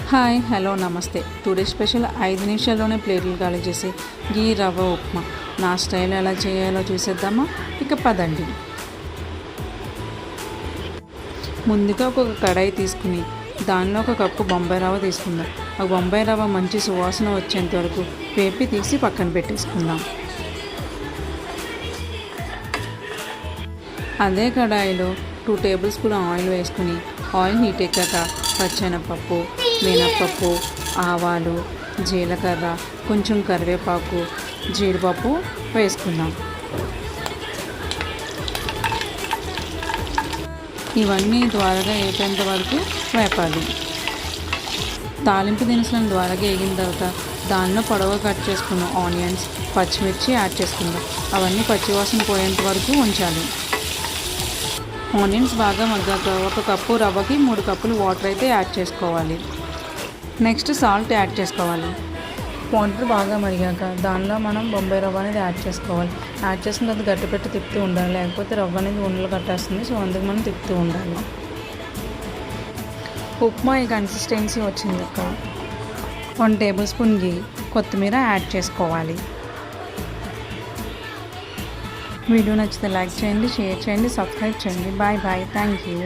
Hi hello నమస్తే. Today special 5 నిమిషాల్లోనే ప్లేట్లు ఖాళీ చేసి గీ రవ్వ ఉప్మా నా స్టైల్ ఎలా చేయాలో చూసేద్దామా? ఇక పదండి. ముందుగా ఒక కడాయి తీసుకుని దానిలో ఒక కప్పు బొంబాయి రవ్వ తీసుకుందాం. ఆ బొంబాయి రవ్వ మంచి సువాసన వచ్చేంత వరకు వేపి తీసి పక్కన పెట్టేసుకుందాం. అదే కడాయిలో 2 టేబుల్ స్పూన్ ఆయిల్ వేసుకుని ఆయిల్ హీట్ ఎక్కాక పచ్చెనపప్పు, మినప్పప్పు, ఆవాలు, జీలకర్ర, కొంచెం కరివేపాకు, జీడిపప్పు వేసుకుందాం. ఇవన్నీ ద్వారగా వేపేంత వరకు వేపాలి. తాలింపు దినుసులను ద్వారగా వేగిన తర్వాత దానిలో పొడవుగా కట్ చేసుకున్న ఆనియన్స్, పచ్చిమిర్చి యాడ్ చేసుకుందాం. అవన్నీ పచ్చివాసన పోయేంత వరకు ఉంచాలి. ఆనియన్స్ బాగా మగ్గాక 1 కప్పు రవ్వకి 3 కప్పులు వాటర్ అయితే యాడ్ చేసుకోవాలి. నెక్స్ట్ సాల్ట్ యాడ్ చేసుకోవాలి. వాటర్ బాగా మరిగాక దానిలో మనం బొంబాయి రవ్వ అనేది యాడ్ చేసుకోవాలి. యాడ్ చేసిన తర్వాత గట్టి పెట్టి తిప్పుతూ ఉండాలి, లేకపోతే రవ్వ అనేది ఉండలు కట్టేస్తుంది. సో అందుకు మనం తిప్పుతూ ఉండాలి. ఉప్మా ఈ కన్సిస్టెన్సీ వచ్చింది. 1 టేబుల్ స్పూన్ గీ, కొత్తిమీర యాడ్ చేసుకోవాలి. వీడియో నచ్చితే లైక్ చేయండి, షేర్ చేయండి, సబ్స్క్రైబ్ చేయండి. Bye bye. Thank you.